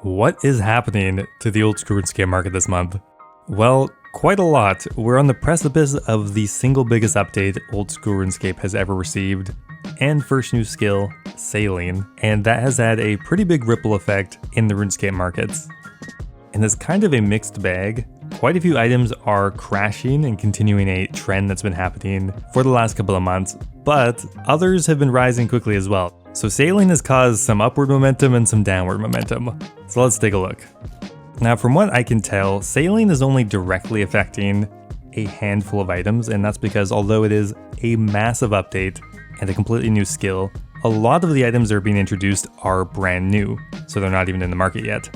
What is happening to the old school RuneScape market this month? Well, quite a lot. We're on the precipice of the single biggest update old school RuneScape has ever received, and first new skill, Sailing, and that has had a pretty big ripple effect in the RuneScape markets. And it's kind of a mixed bag. Quite a few items are crashing and continuing a trend that's been happening for the last couple of months, but others have been rising quickly as well. So Sailing has caused some upward momentum and some downward momentum. So let's take a look. Now, from what I can tell, Sailing is only directly affecting a handful of items, and that's because although it is a massive update and a completely new skill, a lot of the items that are being introduced are brand new, so they're not even in the market yet.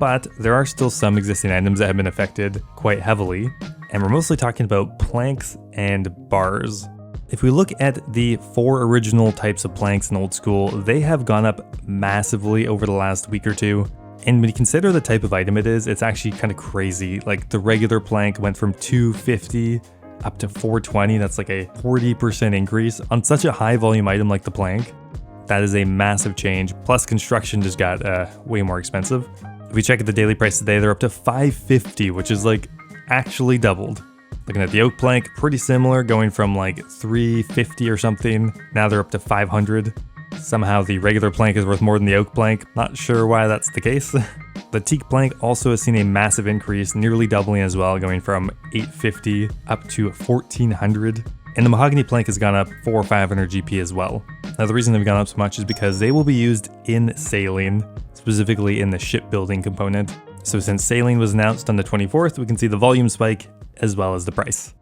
But there are still some existing items that have been affected quite heavily, and we're mostly talking about planks and bars. If we look at the 4 original types of planks in old school, they have gone up massively over the last week or two. And when you consider the type of item it is, it's actually kind of crazy. Like the regular plank went from 250 up to 420. That's like a 40% increase on such a high volume item like the plank. That is a massive change. Plus construction just got way more expensive. If we check at the daily price today, they're up to 550, which is like actually doubled. Looking at the oak plank, pretty similar, going from like 350 or something. Now they're up to 500. Somehow the regular plank is worth more than the oak plank. Not sure why that's the case. The teak plank also has seen a massive increase, nearly doubling as well, going from 850 up to 1400. And the mahogany plank has gone up 400 or 500 GP as well. Now the reason they've gone up so much is because they will be used in Sailing, specifically in the shipbuilding component. So since Sailing was announced on the 24th, we can see the volume spike as well as the price.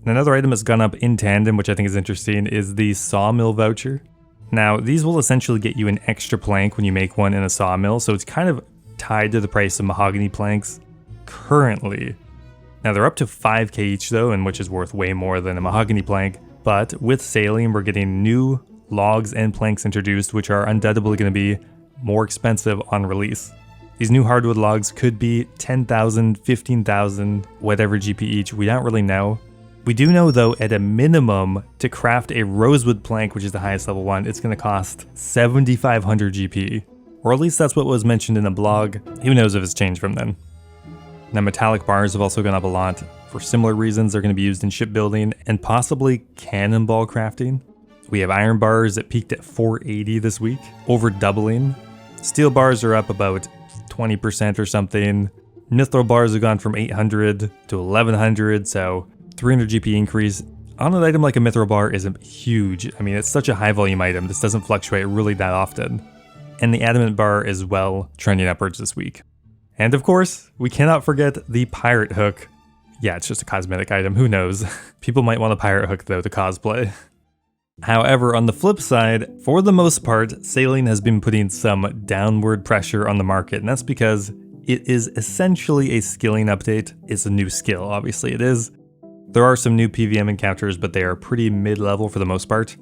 Another item that's gone up in tandem, which I think is interesting, is the sawmill voucher. Now, these will essentially get you an extra plank when you make one in a sawmill, so it's kind of tied to the price of mahogany planks currently. Now, they're up to 5k each though, and which is worth way more than a mahogany plank, but with Sailing, we're getting new logs and planks introduced, which are undoubtedly going to be more expensive on release. These new hardwood logs could be 10,000, 15,000, whatever GP each, we don't really know. We do know though, at a minimum, to craft a rosewood plank, which is the highest level one, it's going to cost 7,500 GP. Or at least that's what was mentioned in the blog. Who knows if it's changed from then. Now metallic bars have also gone up a lot. For similar reasons, they're going to be used in shipbuilding and possibly cannonball crafting. We have iron bars that peaked at 480 this week, over doubling. Steel bars are up about 20% or something. Mithril bars have gone from 800 to 1100, so 300 GP increase. On an item like a mithril bar is huge. I mean, it's such a high volume item. This doesn't fluctuate really that often. And the adamant bar is well trending upwards this week. And of course, we cannot forget the pirate hook. Yeah, it's just a cosmetic item, who knows? People might want a pirate hook though to cosplay. However, on the flip side, for the most part, Sailing has been putting some downward pressure on the market, and that's because it is essentially a skilling update. It's a new skill, obviously it is. There are some new PVM encounters, but they are pretty mid-level for the most part.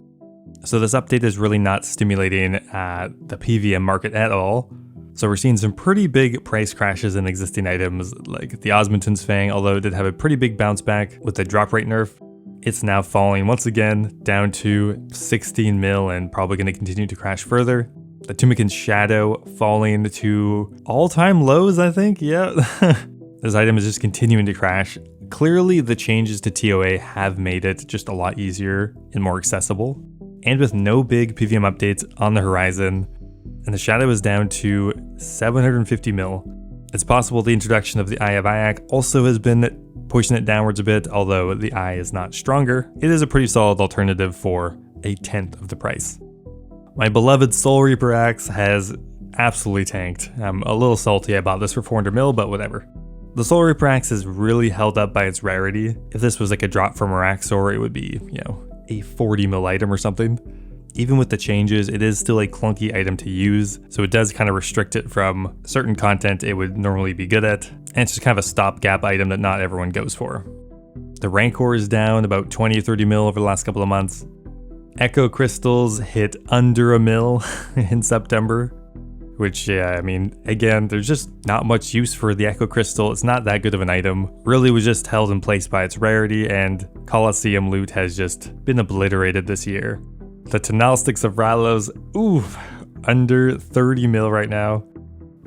So this update is really not stimulating the PVM market at all. So we're seeing some pretty big price crashes in existing items, like the Osmondton's Fang, although it did have a pretty big bounce back with the drop rate nerf. It's now falling once again down to 16 mil and probably going to continue to crash further. The Tumikin's Shadow falling to all-time lows, I think, yeah. This item is just continuing to crash. Clearly, the changes to TOA have made it just a lot easier and more accessible. And with no big PVM updates on the horizon, and the Shadow is down to 750 mil. It's possible the introduction of the Eye of Ayak also has been pushing it downwards a bit, although the Eye is not stronger. It is a pretty solid alternative for a tenth of the price. My beloved Soul Reaper axe has absolutely tanked. I'm a little salty about this for 400 mil, but whatever. The Soul Reaper axe is really held up by its rarity. If this was like a drop from Araxor, it would be, you know, a 40 mil item or something. Even with the changes, it is still a clunky item to use, so it does kind of restrict it from certain content it would normally be good at, and it's just kind of a stopgap item that not everyone goes for. The Rancor is down about 20 or 30 mil over the last couple of months. Echo Crystals hit under a mil in September, which, yeah, I mean, again, there's just not much use for the Echo Crystal. It's not that good of an item. Really was just held in place by its rarity, and Colosseum loot has just been obliterated this year. The Tenal Sticks of Ralos, ooh, under 30 mil right now.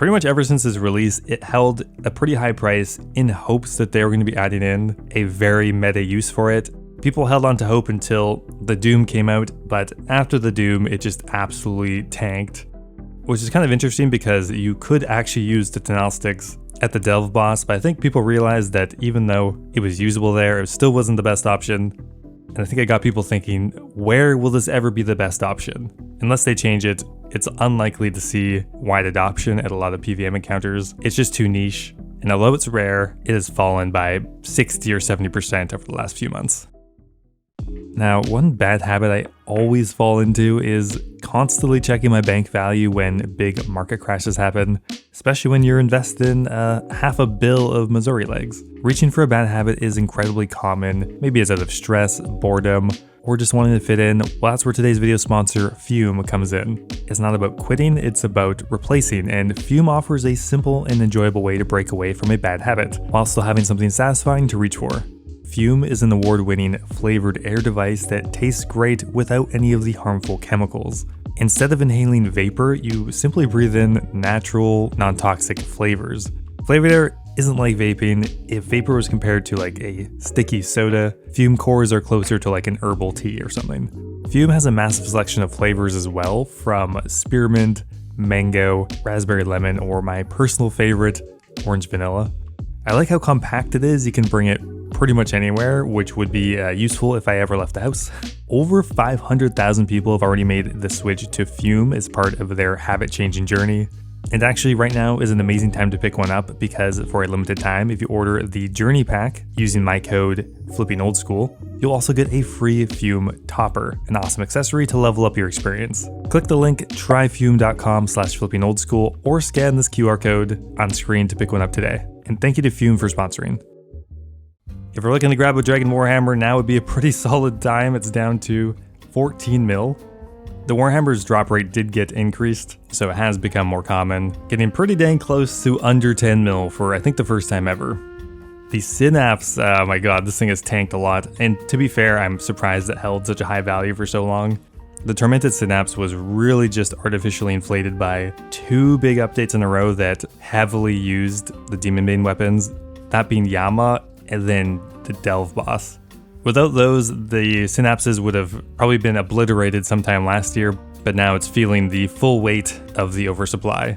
Pretty much ever since its release, it held a pretty high price in hopes that they were going to be adding in a very meta use for it. People held on to hope until the Doom came out, but after the Doom, it just absolutely tanked. Which is kind of interesting because you could actually use the Tenal sticks at the Delve boss, but I think people realized that even though it was usable there, it still wasn't the best option. And I think it got people thinking, where will this ever be the best option? Unless they change it, it's unlikely to see wide adoption at a lot of PVM encounters. It's just too niche, and although it's rare, it has fallen by 60 or 70% over the last few months. Now, one bad habit I always fall into is constantly checking my bank value when big market crashes happen, especially when you're invested in $500 million of Missouri legs. Reaching for a bad habit is incredibly common, maybe it's out of stress, boredom, or just wanting to fit in. Well, that's where today's video sponsor, Fume, comes in. It's not about quitting, it's about replacing, and Fume offers a simple and enjoyable way to break away from a bad habit, while still having something satisfying to reach for. Fume is an award-winning flavored air device that tastes great without any of the harmful chemicals. Instead of inhaling vapor, you simply breathe in natural, non-toxic flavors. Flavored air isn't like vaping. If vapor was compared to like a sticky soda, Fume cores are closer to like an herbal tea or something. Fume has a massive selection of flavors as well, from spearmint, mango, raspberry lemon, or my personal favorite, orange vanilla. I like how compact it is. You can bring it pretty much anywhere, which would be useful if I ever left the house. Over 500,000 people have already made the switch to Fume as part of their habit-changing journey. And actually right now is an amazing time to pick one up because for a limited time, if you order the Journey Pack using my code FlippingOSRS, you'll also get a free Fume topper, an awesome accessory to level up your experience. Click the link tryfume.com/FlippingOSRS or scan this QR code on screen to pick one up today. And thank you to Fume for sponsoring. If we're looking to grab a Dragon Warhammer, now would be a pretty solid time. It's down to 14 mil. The Warhammer's drop rate did get increased, so it has become more common, getting pretty dang close to under 10 mil for I think the first time ever. The Synapse, oh my god, this thing has tanked a lot, and to be fair, I'm surprised it held such a high value for so long. The Tormented Synapse was really just artificially inflated by 2 big updates in a row that heavily used the Demon Bane weapons, that being Yama and then the Delve boss. Without those, the Synapses would have probably been obliterated sometime last year, but now it's feeling the full weight of the oversupply.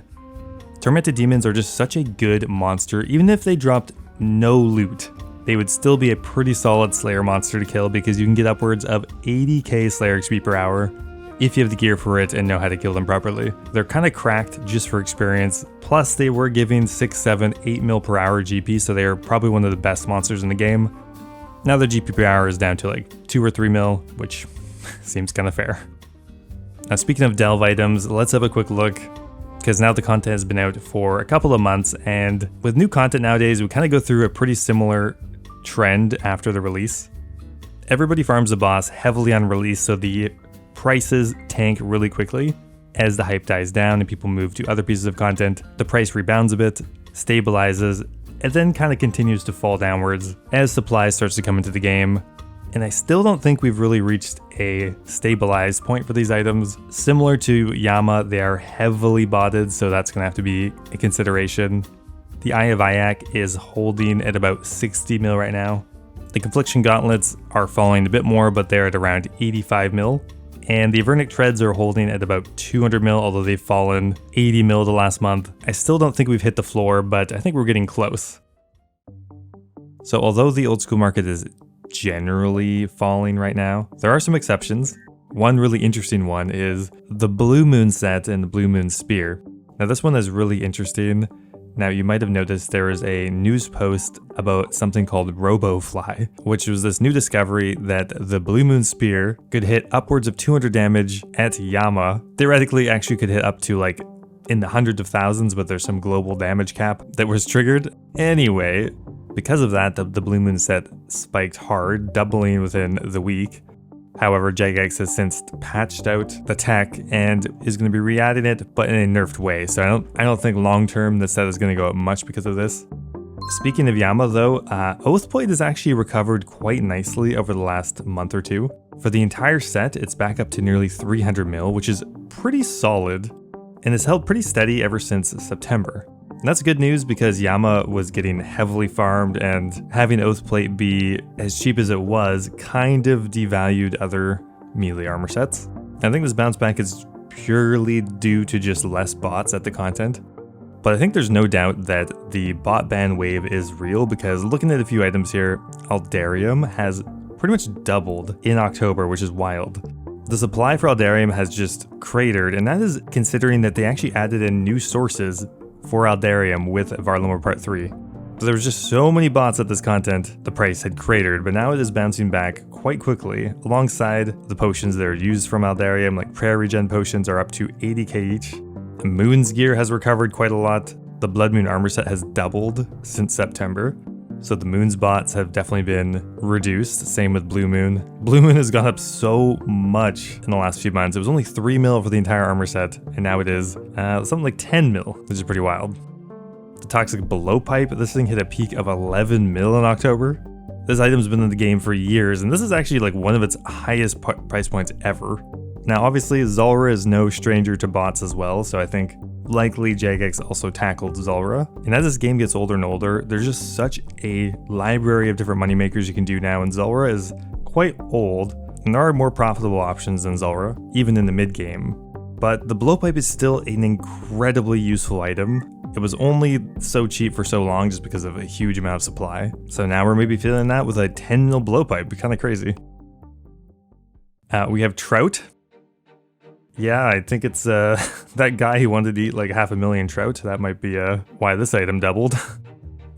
Tormented Demons are just such a good monster. Even if they dropped no loot, they would still be a pretty solid Slayer monster to kill because you can get upwards of 80k Slayer XP per hour if you have the gear for it and know how to kill them properly. They're kind of cracked just for experience, plus they were giving 6, 7, 8 mil per hour GP, so they are probably one of the best monsters in the game. Now their GP per hour is down to like 2 or 3 mil, which seems kind of fair. Now speaking of Delve items, let's have a quick look, because now the content has been out for a couple of months, and with new content nowadays, we kind of go through a pretty similar trend after the release. Everybody farms the boss heavily on release, so the prices tank really quickly. As the hype dies down and people move to other pieces of content, the price rebounds a bit, stabilizes, and then kind of continues to fall downwards as supply starts to come into the game. And I still don't think we've really reached a stabilized point for these items. Similar to Yama, they are heavily botted, so that's going to have to be a consideration. The Eye of Ayak is holding at about 60 mil right now. The Confliction Gauntlets are falling a bit more, but they're at around 85 mil. And the Avernic Treads are holding at about 200 mil, although they've fallen 80 mil the last month. I still don't think we've hit the floor, but I think we're getting close. So although the old school market is generally falling right now, there are some exceptions. One really interesting one is the Blue Moon set and the Blue Moon Spear. Now this one is really interesting. Now you might have noticed there is a news post about something called RoboFly, which was this new discovery that the Blue Moon Spear could hit upwards of 200 damage at Yama. Theoretically actually could hit up to like in the hundreds of thousands, but there's some global damage cap that was triggered. Anyway, because of that, the Blue Moon set spiked hard, doubling within the week. However, Jagex has since patched out the tech and is going to be re-adding it, but in a nerfed way. So I don't think long-term the set is going to go up much because of this. Speaking of Yama though, Oathblade has actually recovered quite nicely over the last month or two. For the entire set, it's back up to nearly 300 mil, which is pretty solid. and it's held pretty steady ever since September. And that's good news because Yama was getting heavily farmed, and having Oath Plate be as cheap as it was kind of devalued other melee armor sets. I think this bounce back is purely due to just less bots at the content. But I think there's no doubt that the bot ban wave is real, because looking at a few items here, Aldarium has pretty much doubled in October, which is wild. The supply for Aldarium has just cratered, and that is considering that they actually added in new sources for Aldarium with Varlamore Part 3. So there was just so many bots at this content, the price had cratered, but now it is bouncing back quite quickly, alongside the potions that are used from Aldarium, like prayer regen potions are up to 80k each. Moon's gear has recovered quite a lot. The Blood Moon armor set has doubled since September. So the Moon's bots have definitely been reduced. Same with Blue Moon. Blue Moon has gone up so much in the last few months. It was only 3 mil for the entire armor set, and now it is something like 10 mil, which is pretty wild. The Toxic Blowpipe, this thing hit a peak of 11 mil in October. This item's been in the game for years, and this is actually like one of its highest price points ever. Now obviously Zulrah is no stranger to bots as well, so I think likely Jagex also tackled Zulrah. And as this game gets older and older, there's just such a library of different moneymakers you can do now, and Zulrah is quite old, and there are more profitable options than Zulrah, even in the mid game. But the Blowpipe is still an incredibly useful item. It was only so cheap for so long just because of a huge amount of supply. So now we're maybe feeling that with a 10 mil Blowpipe, kind of crazy. We have Trout. Yeah, I think it's that guy who wanted to eat like 500,000 trout. That might be why this item doubled.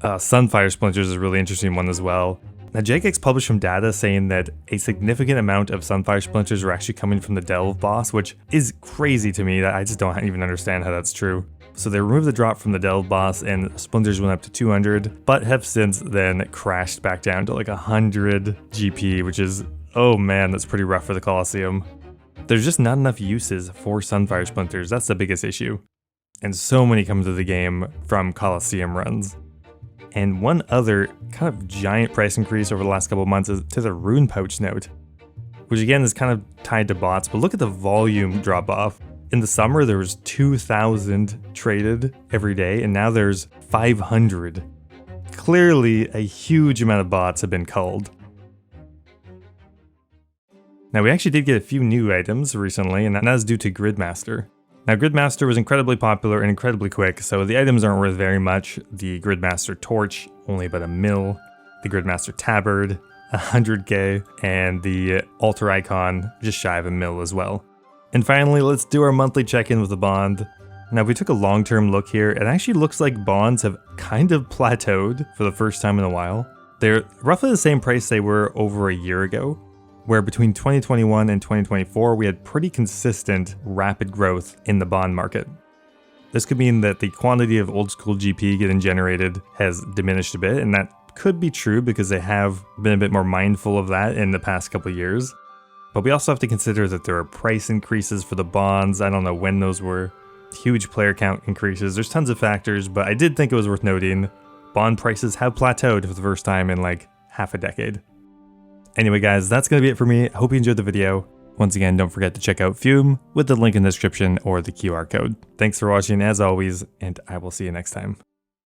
Sunfire Splinters is a really interesting one as well. Now Jagex published some data saying that a significant amount of Sunfire Splinters are actually coming from the Delve boss, which is crazy to me. I just don't even understand how that's true. So they removed the drop from the Delve boss and Splinters went up to 200, but have since then crashed back down to like 100 GP, which is, oh man, that's pretty rough for the Colosseum. There's just not enough uses for Sunfire Splinters, that's the biggest issue. And so many come to the game from Colosseum runs. And one other kind of giant price increase over the last couple of months is to the Rune Pouch note, which again is kind of tied to bots, but look at the volume drop off. In the summer there was 2,000 traded every day, and now there's 500. Clearly a huge amount of bots have been culled. Now we actually did get a few new items recently, and that is due to Gridmaster. Now Gridmaster was incredibly popular and incredibly quick, so the items aren't worth very much. The Gridmaster Torch, only about 1 mil. The Gridmaster Tabard, 100k, and the Altar Icon, just shy of 1 mil as well. And finally, let's do our monthly check-in with the Bond. Now if we took a long-term look here, it actually looks like bonds have kind of plateaued for the first time in a while. They're roughly the same price they were over a year ago, where between 2021 and 2024, we had pretty consistent, rapid growth in the bond market. This could mean that the quantity of old school GP getting generated has diminished a bit, and that could be true because they have been a bit more mindful of that in the past couple of years. But we also have to consider that there are price increases for the bonds. I don't know when those were. Huge player count increases. There's tons of factors, but I did think it was worth noting. Bond prices have plateaued for the first time in like half a decade. Anyway guys, that's going to be it for me. I hope you enjoyed the video. Once again, don't forget to check out Fume with the link in the description or the QR code. Thanks for watching as always, and I will see you next time.